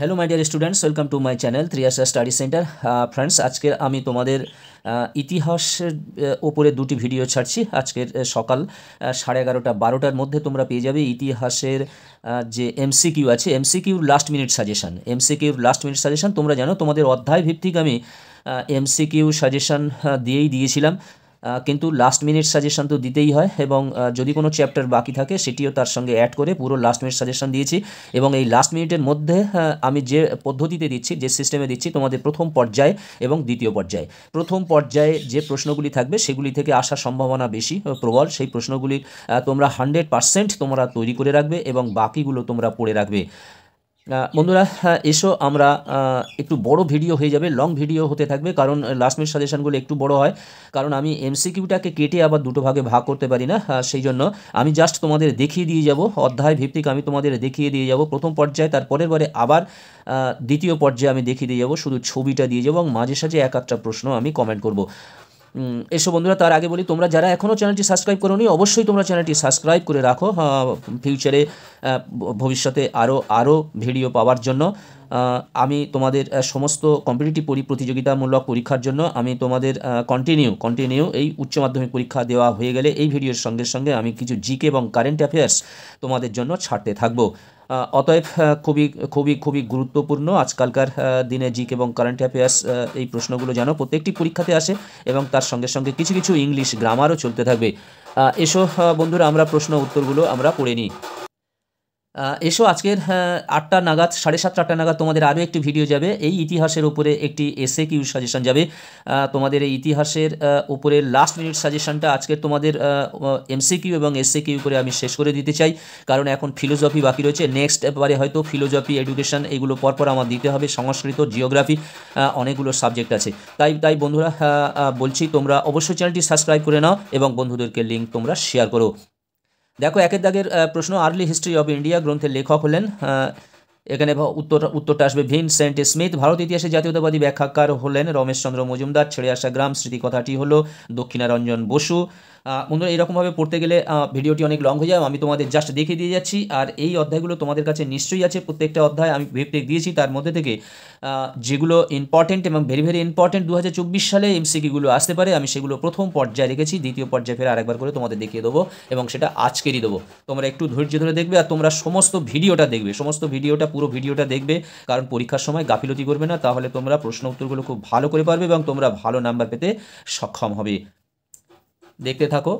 Hello my dear students, welcome to my channel Triyasha study centre. Friends, আজকে আমি তোমাদের ইতিহাসের ওপরে দুটি ভিডিও ছাড়ছি। আজকের সকাল 11:30 12টার মধ্যে তোমরা পেয়ে যাবে ইতিহাসের যে এমসিকিউ আছে, এমসিকিউর লাস্ট মিনিট সাজেশন। এমসিকিউর লাস্ট মিনিট সাজেশন তোমরা জানো, তোমাদের অধ্যায় ভিত্তিক আমি এমসিকিউ সাজেশন দিয়েছিলাম, কিন্তু লাস্ট মিনিট সাজেশন তো দিতেই হয়, এবং যদি কোনো চ্যাপ্টার বাকি থাকে সেটিও তার সঙ্গে অ্যাড করে পুরো লাস্ট মিনিট সাজেশন দিয়েছি। এবং এই লাস্ট মিনিটের মধ্যে আমি যে পদ্ধতিতে দিচ্ছি, যে সিস্টেমে দিচ্ছি, তোমাদের প্রথম পর্যায়ে এবং দ্বিতীয় পর্যায়ে, প্রথম পর্যায়ে যে প্রশ্নগুলি থাকবে সেগুলি থেকে আসার সম্ভাবনা বেশি প্রবল। সেই প্রশ্নগুলি তোমরা 100% তোমরা তৈরি করে রাখবে এবং বাকিগুলো তোমরা পড়ে রাখবে। বন্ধুরা, এসো আমরা একটু বড় ভিডিও হয়ে যাবে, লং ভিডিও হতে থাকবে, কারণ লাস্ট মিনিট সাজেশনগুলো একটু বড় হয়, কারণ আমি এমসিকিউটাকে কেটে আবার দুটো ভাগে ভাগ করতে পারি না। সেই জন্য আমি জাস্ট তোমাদের দেখিয়ে দিয়ে যাব, অধ্যায় ভিত্তিক আমি তোমাদের দেখিয়ে দিয়ে যাব প্রথম পর্যায়ে, তার পরের বারে আবার দ্বিতীয় পর্যায়ে আমি দেখিয়ে দিয়ে যাব, শুধু ছবিটা দিয়ে যাবো এবং মাঝে সাঝে এক একটা প্রশ্ন আমি কমেন্ট করব। এসো বন্ধুরা, তার আগে বলি, তোমরা যারা এখনও চ্যানেলটি সাবস্ক্রাইব করোনি অবশ্যই তোমরা চ্যানেলটি সাবস্ক্রাইব করে রাখো ফিউচারে, ভবিষ্যতে আরও ভিডিও পাওয়ার জন্য। আমি তোমাদের সমস্ত কম্পিটিটিভ প্রতিযোগিতামূলক পরীক্ষার জন্য আমি তোমাদের কন্টিনিউ এই উচ্চ মাধ্যমিক পরীক্ষা দেওয়া হয়ে গেলে এই ভিডিওর সঙ্গে সঙ্গে আমি কিছু জিকে এবং কারেন্ট অ্যাফেয়ার্স তোমাদের জন্য ছাড়তে থাকবো। অতএব খুবই খুবই খুবই গুরুত্বপূর্ণ আজকালকার দিনে জিকে এবং কারেন্ট অ্যাফেয়ার্স। এই প্রশ্নগুলো যেন প্রত্যেকটি পরীক্ষাতে আসে এবং তার সঙ্গে সঙ্গে কিছু কিছু ইংলিশ গ্রামারও চলতে থাকবে। এসো বন্ধুরা, আমরা প্রশ্ন উত্তরগুলো আমরা পড়ে নিই। এসো আজকের 8টা নাগাদ, 7:30 8টা নাগাদ তোমাদের আরও একটি ভিডিও যাবে, এই ইতিহাসের উপরে একটি এসএ কিউ সাজেশন যাবে। তোমাদের এই ইতিহাসের উপরে লাস্ট মিনিট সাজেশনটা আজকের তোমাদের এমসিকিউ এবং এসএ কিউ করে আমি শেষ করে দিতে চাই, কারণ এখন ফিলোজফি বাকি রয়েছে। নেক্সট এবারে হয়তো ফিলোজফি, এডুকেশন এগুলো পরপর আমার দিতে হবে, সংস্কৃত, জিওগ্রাফি, অনেকগুলো সাবজেক্ট আছে। তাই বন্ধুরা, বলছি তোমরা অবশ্যই চ্যানেলটি সাবস্ক্রাইব করে নাও এবং বন্ধুদেরকে লিঙ্ক তোমরা শেয়ার করো। দেখো, একের দাগের প্রশ্ন, আর্লি হিস্ট্রি অফ ইন্ডিয়া গ্রন্থের লেখক হলেন, এখানে উত্তরটা আসবে ভিনসেন্ট স্মিথ। ভারত ইতিহাসে জাতীয়তাবাদী ব্যাখ্যাকার হলেন রমেশচন্দ্র মজুমদার। ছেড়ে আসা গ্রাম স্মৃতিকথাটি হলো দক্ষিণারঞ্জন বসু। বন্ধুরা, এরকমভাবে পড়তে গেলে ভিডিওটি অনেক লং হয়ে যায়, আমি তোমাদের জাস্ট দেখিয়ে দিয়ে যাচ্ছি। আর এই অধ্যায়গুলো তোমাদের কাছে নিশ্চয়ই আছে, প্রত্যেকটা অধ্যায় আমি ভিত্তিক দিয়েছি, তার মধ্যে থেকে যেগুলো ইম্পর্টেন্ট এবং ভেরি ভেরি ইম্পর্টেন্ট 2024 সালে এমসিকিউগুলো আসতে পারে, আমি সেগুলো প্রথম পর্যায়ে রেখেছি। দ্বিতীয় পর্যায়ে ফের আরেকবার করে তোমাদের দেখিয়ে দেবো এবং সেটা আজকেরই দেবো। তোমরা একটু ধৈর্য ধরে দেখবে আর তোমরা সমস্ত ভিডিওটা পুরো ভিডিওটা দেখবে, কারণ পরীক্ষার সময় গাফিলতি করবে না, তাহলে তোমরা প্রশ্ন উত্তরগুলো খুব ভালো করে পারবে এবং তোমরা ভালো নাম্বার পেতে সক্ষম হবে। দেখতে থাকো।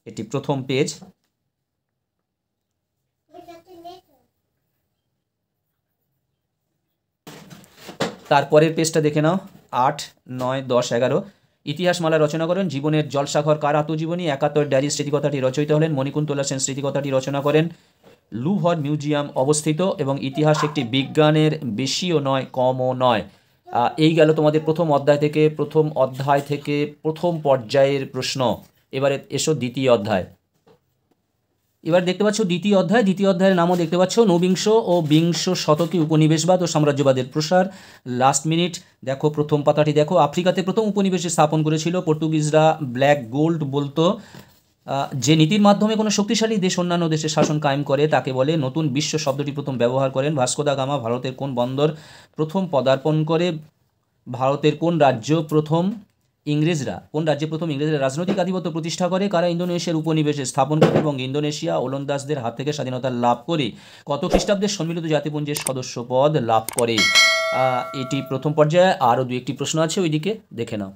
এটি প্রথম পেজ। তারপরের পেজটা দেখে নাও, 8 9 10 11। ইতিহাসমালা রচনা করেন জীবনের জলসাঘর কার আত্মজীবনী, 71 ডায়েরি স্মৃতিকথাটি রচয়িতা হলেন মণিকুন্তলা সেন। স্মৃতিকথাটি রচনা করেন লুভর মিউজিয়াম অবস্থিত, এবং ইতিহাস একটি বিজ্ঞানের বেশিও নয় কমও নয়। এই গেল তোমাদের প্রথম অধ্যায় থেকে প্রথম পর্যায়ের প্রশ্ন। এবারে এসো দ্বিতীয় অধ্যায়। এবার দেখতে পাচ্ছ দ্বিতীয় অধ্যায়ের নামও দেখতে পাচ্ছ, নবিংশ ও বিংশ শতকে উপনিবেশবাদ ও সাম্রাজ্যবাদের প্রসার। Last minute. দেখো প্রথম পাতাটি দেখো, আফ্রিকাতে প্রথম উপনিবেশ স্থাপন করেছিল পর্তুগিজরা, ব্ল্যাক গোল্ড বলতো। যে নীতির মাধ্যমে কোনো শক্তিশালী দেশ অন্যান্য দেশের শাসন কায়েম করে তাকে বলে নতুন বিশ্ব শব্দটি প্রথম ব্যবহার করেন ভাস্কো দা গামা। ভারতের কোন বন্দর প্রথম পদার্পণ করে? ভারতের কোন রাজ্যে প্রথম ইংরেজরা রাজনৈতিক আধিপত্য প্রতিষ্ঠা করে? কারা ইন্দোনেশিয়ার উপনিবেশে স্থাপন করে এবং ইন্দোনেশিয়া ওলন্দাজদের হাত থেকে স্বাধীনতা লাভ করে? কত খ্রিস্টাব্দে সম্মিলিত জাতিপুঞ্জের সদস্য পদ লাভ করে? এটি প্রথম পর্যায়ে। আরও দু একটি প্রশ্ন আছে, ওইদিকে দেখে নাও।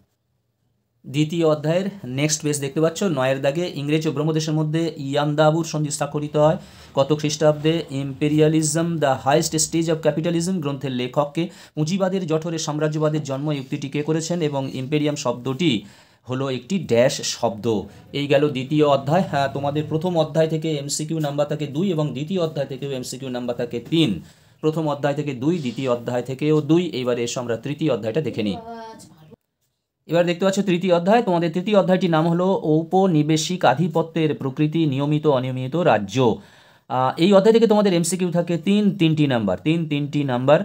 দ্বিতীয় অধ্যায়ের নেক্সট পেজ দেখতে পাচ্ছ, 9 দাগে ইংরেজ ও ব্রহ্মদেশের মধ্যে ইয়ান্দাবুর সন্ধি স্বাক্ষরিত হয় কত খ্রিস্টাব্দে? Imperialism the highest stage of capitalism গ্রন্থের লেখককে। পুঁজিবাদের জঠরে সাম্রাজ্যবাদের জন্ম উক্তিটি কে করেছেন? এবং ইম্পেরিয়াম শব্দটি হলো একটি ড্যাশ শব্দ। এই গেল দ্বিতীয় অধ্যায়। তোমাদের প্রথম অধ্যায় থেকে এমসিকিউ নাম্বার থাকে 2 এবং দ্বিতীয় অধ্যায় থেকেও এমসিকিউ নাম্বার থাকে 3। প্রথম অধ্যায় থেকে 2, দ্বিতীয় অধ্যায় থেকেও 2। এইবারে এসো আমরা তৃতীয় অধ্যায়টা দেখে নিই। এবার দেখতে পাচ্ছ তৃতীয় অধ্যায়। তোমাদের তৃতীয় অধ্যায়টির নাম হলো ঔপনিবেশিক আধিপত্যের প্রকৃতি, নিয়মিত অনিয়মিত রাজ্য। এই অধ্যায় থেকে তোমাদের এমসিকিউ থাকে তিনটি number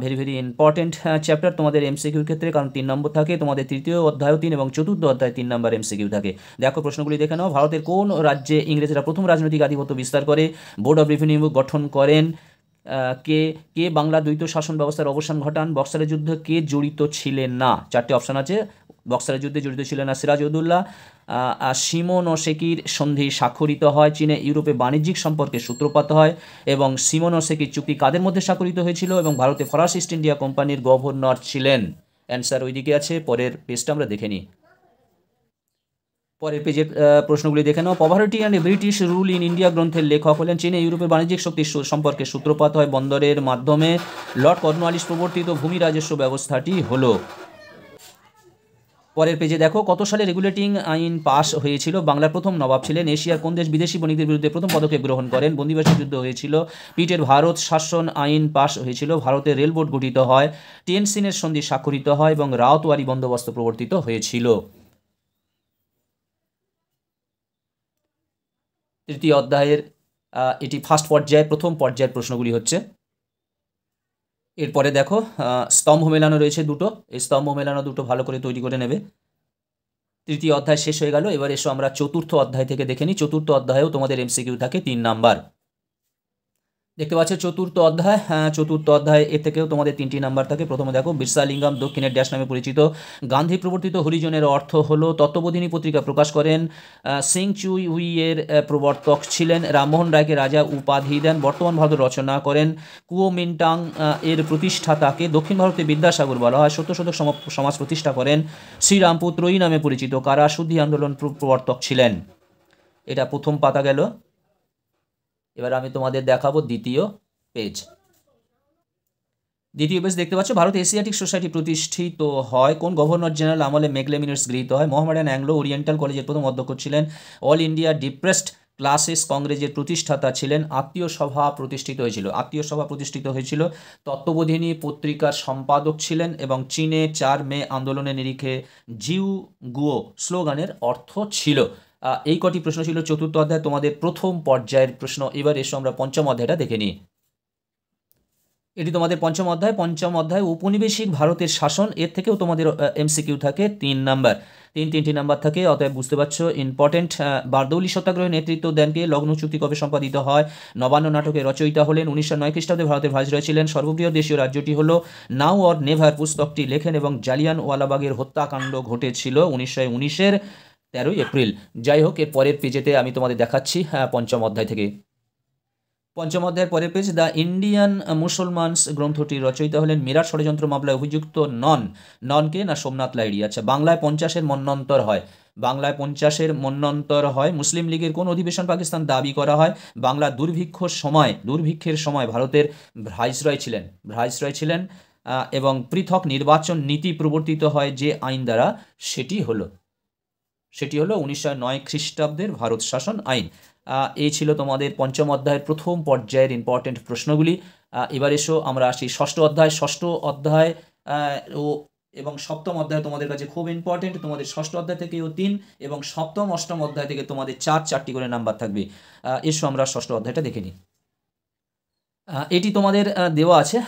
very very important chapter তোমাদের এমসিকিউর ক্ষেত্রে, কারণ 3 নম্বর থাকে। তোমাদের তৃতীয় অধ্যায়ও 3 এবং চতুর্থ অধ্যায় 3 নম্বর এমসিকিউ থাকে। দেখো প্রশ্নগুলি দেখে নাও। ভারতের কোন রাজ্যে ইংরেজরা প্রথম রাজনৈতিক আধিপত্য বিস্তার করে? বোর্ড অফ রেভিনিউ গঠন করেন? কে কে বাংলা দ্বৈত শাসন ব্যবস্থার অবসান ঘটান? বক্সারের যুদ্ধে কে জড়িত ছিলেন না? 4টে অপশান আছে। বক্সারের যুদ্ধে জড়িত ছিলেন না সিরাজউদ্দৌলা। শিমোনোসেকির সন্ধি স্বাক্ষরিত হয়? চীনে ইউরোপে বাণিজ্যিক সম্পর্কের সূত্রপাত হয়? এবং শিমোনোসেকির চুক্তি কাদের মধ্যে স্বাক্ষরিত হয়েছিল? এবং ভারতে ফরাসি ইস্ট ইন্ডিয়া কোম্পানির গভর্নর ছিলেন? অ্যান্সার ওইদিকে আছে, পরের পেজটা আমরা দেখে নিই। পরের পেজের প্রশ্নগুলি দেখে নাও। Poverty and British rule in India গ্রন্থের লেখক হলেন? চীনে ইউরোপের বাণিজ্যিক শক্তির সম্পর্কে সূত্রপাত হয় বন্দরের মাধ্যমে? লর্ড কর্নওয়ালিস প্রবর্তিত ভূমি রাজস্ব ব্যবস্থাটি হলো? পরের পেজে দেখো, কত সালে রেগুলেটিং আইন পাস হয়েছিল? বাংলার প্রথম নবাব ছিলেন? এশিয়ার কোন দেশ বিদেশি বণিকদের বিরুদ্ধে প্রথম পদক্ষেপ গ্রহণ করেন? বন্দিবাসী যুদ্ধ হয়েছিল? পিটের ভারত শাসন আইন পাস হয়েছিল? ভারতের রেলবোর্ড গঠিত হয়? টিয়েনসিনের সন্ধি স্বাক্ষরিত হয়? এবং রাওতওয়ারি বন্দোবস্ত প্রবর্তিত হয়েছিল? তৃতীয় অধ্যায়ের এটি ফার্স্ট পর্যায়ে প্রথম পর্যায়ের প্রশ্নগুলি হচ্ছে। এরপরে দেখো স্তম্ভ মেলানো রয়েছে দুটো, এই স্তম্ভ মেলানো দুটো ভালো করে তৈরি করে নেবে। তৃতীয় অধ্যায় শেষ হয়ে গেল। এবার এসো আমরা চতুর্থ অধ্যায় থেকে দেখে নিই। চতুর্থ অধ্যায়েও তোমাদের এমসিকিউ থাকে 3 নাম্বার। দেখতে পাচ্ছ চতুর্থ অধ্যায়। চতুর্থ অধ্যায় এর থেকেও তোমাদের 3টি নাম্বার থাকে। প্রথমে দেখো, বিরসালিঙ্গাম দক্ষিণের ড্যাশ নামে পরিচিত। গান্ধী প্রবর্তিত হরিজনের অর্থ হলো? তত্ত্ববোধিনী পত্রিকা প্রকাশ করেন? সিং চুই হুইয়ের প্রবর্তক ছিলেন? রামমোহন রায়কে রাজা উপাধি দেন? বর্তমান ভারত রচনা করেন? কুওমিন্টাং এর প্রতিষ্ঠাতাকে? দক্ষিণ ভারতে বিদ্যাসাগর বলা হয়? সত্য শতক সমাজ প্রতিষ্ঠা করেন? শ্রীরামপুর ত্রয়ী নামে পরিচিত কারা শুদ্ধি আন্দোলন প্রবর্তক ছিলেন? এটা প্রথম পাতা গেল। এবার আমি তোমাদের দেখাবো দ্বিতীয় পেজ। দ্বিতীয় পেজ দেখতে পাচ্ছ, ভারত এশিয়াটিক সোসাইটি প্রতিষ্ঠিত হয় কোন গভর্নর জেনারেল আমলে? মেঘলে মিনিটস গৃহীত হয়? মোহামেডান অ্যাংলো ওরিয়েন্টাল কলেজের প্রথম অধ্যক্ষ ছিলেন? অল ইন্ডিয়া ডিপ্রেসড ক্লাসেস কংগ্রেসের প্রতিষ্ঠাতা ছিলেন? আত্মীয় সভা প্রতিষ্ঠিত হয়েছিল? আত্মীয় সভা প্রতিষ্ঠিত হয়েছিল। তত্ত্ববোধিনী পত্রিকার সম্পাদক ছিলেন? এবং চীনে 4 মে আন্দোলনের নিরিখে জিউ গুয়ো স্লোগানের অর্থ ছিল? এই কটি প্রশ্ন ছিল চতুর্থ অধ্যায় তোমাদের প্রথম পর্যায়ের প্রশ্ন। এবার এসো আমরা পঞ্চম অধ্যায়টা দেখে নিই। এটি তোমাদের পঞ্চম অধ্যায় ঔপনিবেশিক ভারতের শাসন। এর থেকেও তোমাদের এমসিকিউ থাকে 3 নাম্বার। তিনটি নাম্বার থাকে, অতএব বুঝতে পারছো ইম্পর্টেন্ট। বারদৌলি সত্যাগ্রহের নেতৃত্ব দেন কে? লগ্ন চুক্তি কবে সম্পাদিত হয়? নবান্ন নাটকের রচয়িতা হলেন? 1909 খ্রিস্টাব্দে ভারতের ভাইসরয় ছিলেন? সর্ববৃহৎ দেশীয় রাজ্যটি হলো? নাও অর নেভার পুস্তকটি লেখেন? এবং জালিয়ানওয়ালাবাগের হত্যাকাণ্ড ঘটেছিল 1919-এর 13 এপ্রিল। যাই হোক, এর পরের পেজেতে আমি তোমাদের দেখাচ্ছি পঞ্চম অধ্যায় থেকে। পঞ্চম অধ্যায়ের পরের পেজ, দ্য ইন্ডিয়ান মুসলমানস গ্রন্থটির রচয়িতা হলেন? মিরাট ষড়যন্ত্র মামলায় অভিযুক্ত ননকে না সোমনাথ লাহিড়ী? আচ্ছা, বাংলায় 50-এর মন্বন্তর হয়? বাংলায় 50-এর মন্বন্তর হয়। মুসলিম লীগের কোন অধিবেশন পাকিস্তান দাবি করা হয়? বাংলা দুর্ভিক্ষের সময় ভারতের ভাইসরয় ছিলেন এবং পৃথক নির্বাচন নীতি প্রবর্তিত হয় যে আইন দ্বারা? সেটি হলো 1909 খ্রিস্টাব্দের ভারত শাসন আইন। এই ছিল তোমাদের পঞ্চম অধ্যায়ের প্রথম পর্যায়ের ইম্পর্টেন্ট প্রশ্নগুলি। এবার এসো আমরা আসি ষষ্ঠ অধ্যায় এবং সপ্তম অধ্যায় তোমাদের কাছে খুব ইম্পর্টেন্ট। তোমাদের ষষ্ঠ অধ্যায় থেকেও 3 এবং সপ্তম অষ্টম অধ্যায় থেকে তোমাদের 4টি করে নাম্বার থাকবে। এসো আমরা ষষ্ঠ অধ্যায়টা দেখে নিই। এটি তোমাদের দেওয়া আছে।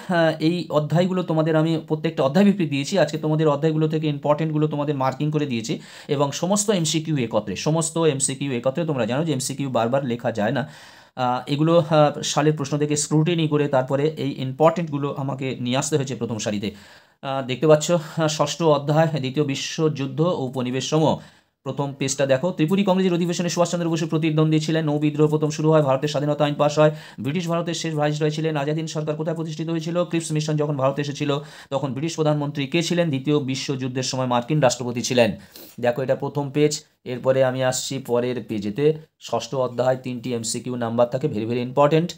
এই অধ্যায়গুলো তোমাদের আমি প্রত্যেকটা অধ্যায় ভিত্তিক দিয়েছি। আজকে তোমাদের অধ্যায়গুলো থেকে ইম্পর্টেন্টগুলো তোমাদের মার্কিং করে দিয়েছি এবং সমস্ত এমসিকিউ একত্রে। তোমরা জানো যে এমসিকিউ বারবার লেখা যায় না। এগুলো সালের প্রশ্ন থেকে স্ক্রুটিনি করে তারপরে এই ইম্পর্টেন্টগুলো আমাকে নিয়ে আসতে হয়েছে প্রথম সারিতে। দেখতে পাচ্ছ ষষ্ঠ অধ্যায়, দ্বিতীয় বিশ্বযুদ্ধ ও উপনিবেশ সমূহ। প্রথম পেজটা দেখো। ত্রিপুরী কংগ্রেসের অধিবেশনে সুভাষচন্দ্র বসু প্রতিদ্বন্দ্বী ছিলেন? নৌ বিদ্রোহ প্রথম শুরু হয়? ভারতের স্বাধীনতা আইন পাশ হয়? ব্রিটিশ ভারতের শেষ ভাইসরয় ছিলেন? আজাদ হিন্দ সরকার কোথায় প্রতিষ্ঠিত হয়েছিল? ক্রিপস মিশন যখন ভারতে এসেছিল তখন ব্রিটিশ প্রধানমন্ত্রী কে ছিলেন? দ্বিতীয় বিশ্বযুদ্ধের সময় মার্কিন রাষ্ট্রপতি ছিলেন? দেখো, এটা প্রথম পেজ। এরপরে আমি আসছি পরের পেজেতে। ষষ্ঠ অধ্যায় 3টি এমসিকিউ নাম্বার থাকে, ভেরি ভেরি ইম্পর্টেন্ট।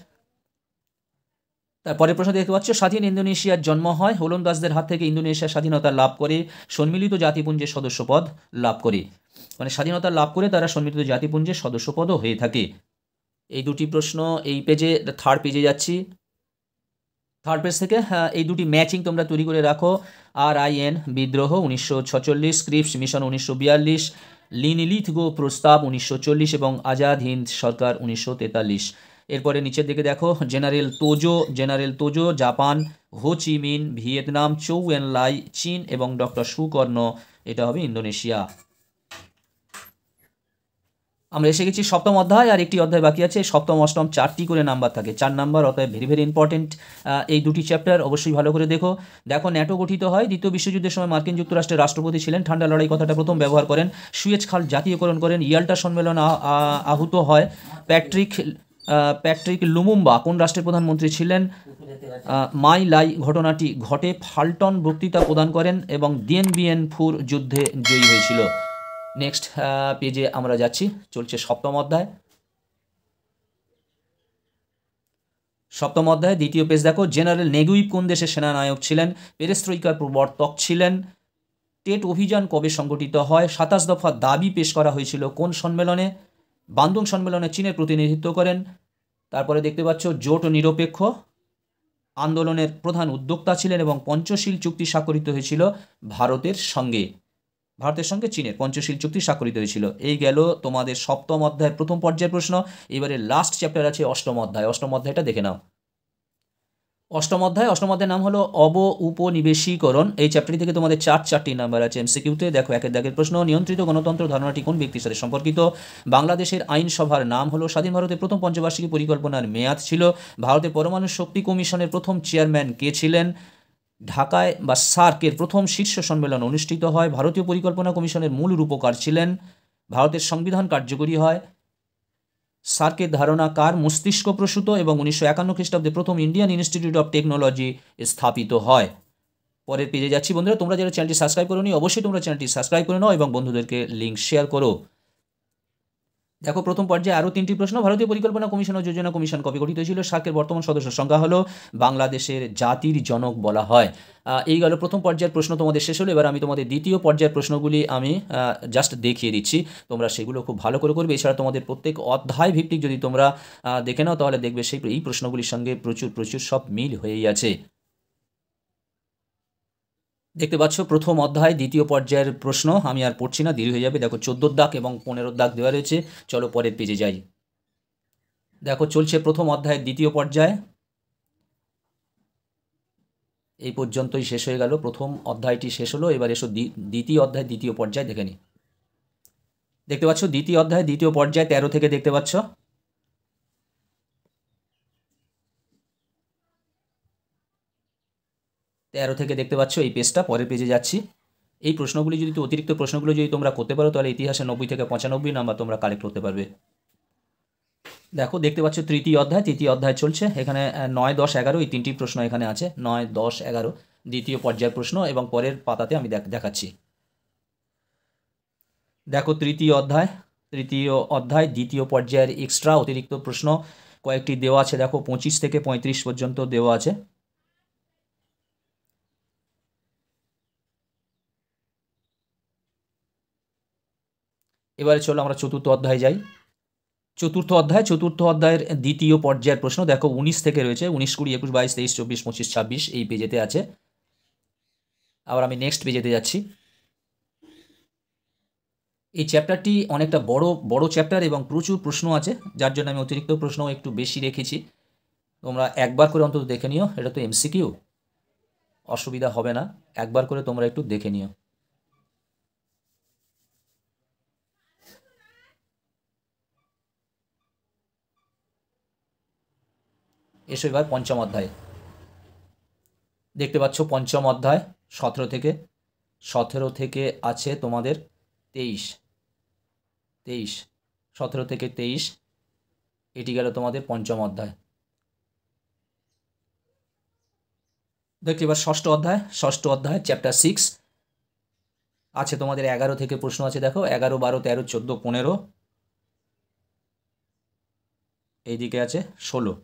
তারপরের প্রশ্ন দেখতে পাচ্ছ, স্বাধীন ইন্দোনেশিয়ার জন্ম হয়? ওলন্দাজদের হাত থেকে ইন্দোনেশিয়া স্বাধীনতা লাভ করে সম্মিলিত জাতিপুঞ্জের সদস্যপদ লাভ করে। মানে স্বাধীনতা লাভ করে তারা সম্মিলিত জাতিপুঞ্জের সদস্যপদও হয়ে থাকে। এই দুটি প্রশ্ন এই পেজে, থার্ড পেজে যাচ্ছি। থার্ড পেজ থেকে এই দুটি ম্যাচিং তোমরা তৈরি করে রাখো। RIN বিদ্রোহ 1946, ক্রিপস মিশন 1942, লিনিলিথগো প্রস্তাব 1940 এবং আজাদ হিন্দ সরকার 1943। এরপরে নিচের দিকে দেখো জেনারেল তোজো জাপান, হো চি মিন ভিয়েতনাম, চৌ এন লাই চীন এবং ডক্টর সুকর্ণ এটা হবে ইন্দোনেশিয়া। আমরা এসে গেছি সপ্তম অধ্যায়, আর একটি অধ্যায় বাকি আছে। সপ্তম অষ্টম 4টি করে নাম্বার থাকে, 4 নাম্বার, অর্থাৎ ভেরি ভেরি ইম্পর্টেন্ট এই দুটি চ্যাপ্টার, অবশ্যই ভালো করে দেখো। ন্যাটো গঠিত হয়। দ্বিতীয় বিশ্বযুদ্ধের সময় মার্কিন যুক্তরাষ্ট্রের রাষ্ট্রপতি ছিলেন। ঠান্ডা লড়াই কথাটা প্রথম ব্যবহার করেন। সুয়েজ খাল জাতীয়করণ করেন। ইয়াল্টা সম্মেলন আহুত হয়। প্যাট্রিক লুমুম্বা কোন রাষ্ট্রের প্রধানমন্ত্রী ছিলেন? মাই লাই ঘটনাটি ঘটে। ফাল্টন বক্তৃতা প্রদান করেন এবং দিয়েন বিয়েন ফুর যুদ্ধে জয়ী হয়েছিল। নেক্সট পেজে আমরা যাচ্ছি, চলছে সপ্তম অধ্যায়। সপ্তম অধ্যায় দ্বিতীয় পেজ দেখো। জেনারেল নেগুইভ কোন দেশের সেনানায়ক ছিলেন? পেরেস্ত্রৈকার প্রবর্তক ছিলেন। টেট অভিযান কবে সংগঠিত হয়? 27 দফা দাবি পেশ করা হয়েছিল কোন সম্মেলনে? বান্দুং সম্মেলনে চীনের প্রতিনিধিত্ব করেন। তারপরে দেখতে পাচ্ছ জোট নিরপেক্ষ আন্দোলনের প্রধান উদ্যোক্তা ছিলেন এবং পঞ্চশীল চুক্তি স্বাক্ষরিত হয়েছিল ভারতের সঙ্গে চীনের পঞ্চশীল চুক্তি স্বাক্ষরিত হয়েছিল। এই গেল তোমাদের সপ্তম অধ্যায়ের প্রথম পর্যায়ের প্রশ্ন। এবারে লাস্ট চ্যাপ্টার আছে অষ্টম অধ্যায়। অষ্টম অধ্যায়টা দেখে নাও। অষ্টম অধ্যায়ের নাম হলো উপনিবেশীকরণ। এই চ্যাপ্টারটি থেকে তোমাদের 4টি নাম্বার আছে এমসিকিউতে। দেখো একের দাগের প্রশ্ন। নিয়ন্ত্রিত গণতন্ত্র ধারণাটি কোন ব্যক্তির সাথে সম্পর্কিত? বাংলাদেশের আইনসভার নাম হলো। স্বাধীন ভারতের প্রথম পঞ্চবার্ষিকী পরিকল্পনার মেয়াদ ছিল। ভারতের পরমাণু শক্তি কমিশনের প্রথম চেয়ারম্যান কে ছিলেন? ঢাকায় বা সার্কের প্রথম শীর্ষ সম্মেলন অনুষ্ঠিত হয়। ভারতীয় পরিকল্পনা কমিশনের মূল রূপকার ছিলেন। ভারতের সংবিধান কার্যকরী হয়। সার্কের ধারণা কার মস্তিষ্ক প্রসূত এবং 1951 খ্রিস্টাব্দে প্রথম ইন্ডিয়ান ইনস্টিটিউট অফ টেকনোলজি স্থাপিত হয়। পরের পেজে যাচ্ছি বন্ধুরা। তোমরা যারা চ্যানেলটি সাবস্ক্রাইব করোনি অবশ্যই তোমরা চ্যানেলটি সাবস্ক্রাইব করে নাও এবং বন্ধুদেরকে লিঙ্ক শেয়ার করো। দেখো প্রথম পর্যায়ে আরও 3টি প্রশ্ন। ভারতীয় পরিকল্পনা কমিশন ও যোজনা কমিশন কবে গঠিত হয়েছিল? সার্কের বর্তমান সদস্য সংখ্যা হলো। বাংলাদেশের জাতির জনক বলা হয়। এই গেল প্রথম পর্যায়ের প্রশ্ন তোমাদের শেষ হলো। এবার আমি তোমাদের দ্বিতীয় পর্যায়ের প্রশ্নগুলি আমি জাস্ট দেখিয়ে দিচ্ছি, তোমরা সেগুলো খুব ভালো করে করবে। এছাড়া তোমাদের প্রত্যেক অধ্যায় ভিত্তিক যদি তোমরা দেখে নাও তাহলে দেখবে এই প্রশ্নগুলির সঙ্গে প্রচুর সব মিল হয়েই আছে। দেখতে পাচ্ছ প্রথম অধ্যায় দ্বিতীয় পর্যায়ের প্রশ্ন। আমি আর পড়ছি না, দেরি হয়ে যাবে। দেখো 14 দাগ এবং 15 দাগ দেওয়া রয়েছে। চলো পরের পেজে যাই। দেখো চলছে প্রথম অধ্যায়ের দ্বিতীয় পর্যায়। এই পর্যন্তই শেষ হয়ে গেল। প্রথম অধ্যায়টি শেষ হলো। এবার এসো দ্বিতীয় অধ্যায় দ্বিতীয় পর্যায় দেখে নি। দেখতে পাচ্ছ দ্বিতীয় অধ্যায় দ্বিতীয় পর্যায় 13 থেকে দেখতে পাচ্ছ। থেকে দেখতে পাচ্ছ এই পেজটা। পরের পেজে যাচ্ছি। এই প্রশ্নগুলি যদি অতিরিক্ত প্রশ্নগুলো যদি তোমরা করতে পারো তাহলে ইতিহাসে 90 থেকে 95 নাম্বার তোমরা কালেক্ট করতে পারবে। দেখো দেখতে পাচ্ছ তৃতীয় অধ্যায় চলছে। এখানে 9, 10, 11 এই 3টি প্রশ্ন এখানে আছে। 9, 10, 11 দ্বিতীয় পর্যায়ের প্রশ্ন এবং পরের পাতাতে আমি দেখাচ্ছি। দেখো তৃতীয় অধ্যায় দ্বিতীয় পর্যায়ের এক্সট্রা অতিরিক্ত প্রশ্ন কয়েকটি দেওয়া আছে। দেখো 25 থেকে 35 পর্যন্ত দেওয়া আছে। এবারে চলো আমরা চতুর্থ অধ্যায়ে যাই। চতুর্থ অধ্যায়ের দ্বিতীয় পর্যায়ের প্রশ্ন দেখো 19 থেকে রয়েছে। 19, 20, 21, 22, 23, 24, 25, 26 এই পেজেতে আছে। আবার আমি নেক্সট পেজেতে যাচ্ছি। এই চ্যাপ্টারটি অনেকটা বড় চ্যাপ্টার এবং প্রচুর প্রশ্ন আছে, যার জন্য আমি অতিরিক্ত প্রশ্ন একটু বেশি রেখেছি। তোমরা একবার করে অন্তত দেখে নিও। এটা তো এমসিকিউ, অসুবিধা হবে না। একবার করে তোমরা একটু দেখে নিও। এসো এবার পঞ্চম অধ্যায়। দেখতে পাচ্ছ পঞ্চম অধ্যায় 17 থেকে আছে তোমাদের 23, 17 থেকে 23 এটি গেল তোমাদের পঞ্চম অধ্যায়। দেখতে এবার ষষ্ঠ অধ্যায় চ্যাপ্টার 6 আছে তোমাদের 11 থেকে প্রশ্ন আছে। দেখো 11, 12, 13, 14, 15 এইদিকে আছে 16।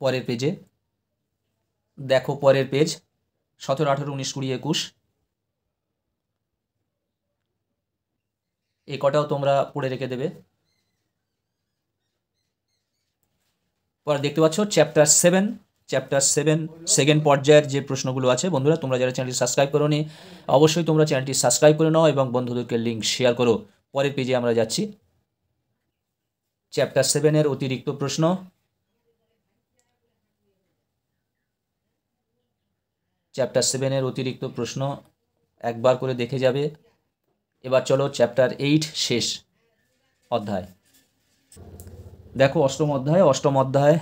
পরের পেজে দেখো, পরের পেজ 17, 18, 19, 20, 21 এই কটাও তোমরা পড়ে রেখে দেবে। পরে দেখতে পাচ্ছ চ্যাপ্টার 7 সেকেন্ড পর্যায়ের যে প্রশ্নগুলো আছে। বন্ধুরা তোমরা যারা চ্যানেলটি সাবস্ক্রাইব করোনি অবশ্যই তোমরা চ্যানেলটি সাবস্ক্রাইব করে নাও এবং বন্ধুদেরকে লিঙ্ক শেয়ার করো। পরের পেজে আমরা যাচ্ছি। চ্যাপ্টার 7-এর অতিরিক্ত প্রশ্ন, চ্যাপ্টার 7-এর অতিরিক্ত প্রশ্ন একবার করে দেখে যাবে। এবার চলো চ্যাপ্টার 8 শেষ অধ্যায়। দেখো অষ্টম অধ্যায়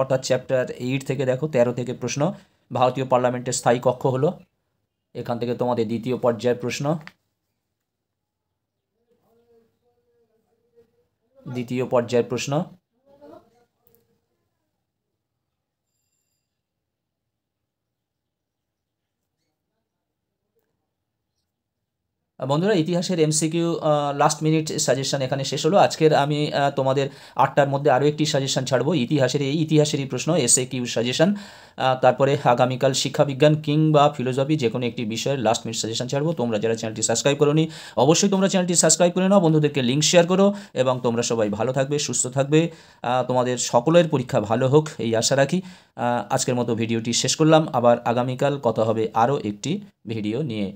অর্থাৎ চ্যাপ্টার 8 থেকে দেখো 13 থেকে প্রশ্ন। ভারতীয় পার্লামেন্টের স্থায়ী কক্ষ হলো, এখান থেকে তোমাদের দ্বিতীয় পর্যায়ের প্রশ্ন। দ্বিতীয় পর্যায়ের প্রশ্ন, বন্ধুরা ইতিহাসের এমসিকিউ লাস্ট মিনিট সাজেশন এখানে শেষ হলো। আজকের আমি তোমাদের 8টার মধ্যে আরও একটি সাজেশন ছাড়বো ইতিহাসেরই প্রশ্ন, এসএকিউ সাজেশন। তারপরে আগামীকাল শিক্ষাবিজ্ঞান কিংবা ফিলোসফি যে কোনো একটি বিষয়ের লাস্ট মিনিট সাজেশন ছাড়বো। তোমরা যারা চ্যানেলটি সাবস্ক্রাইব করোনি অবশ্যই তোমরা চ্যানেলটি সাবস্ক্রাইব করে নাও, বন্ধুদেরকে লিঙ্ক শেয়ার করো এবং তোমরা সবাই ভালো থাকবে, সুস্থ থাকবে, তোমাদের সকলের পরীক্ষা ভালো হোক এই আশা রাখি। আজকের মতো ভিডিওটি শেষ করলাম, আবার আগামীকাল কথা হবে আরও একটি ভিডিও নিয়ে।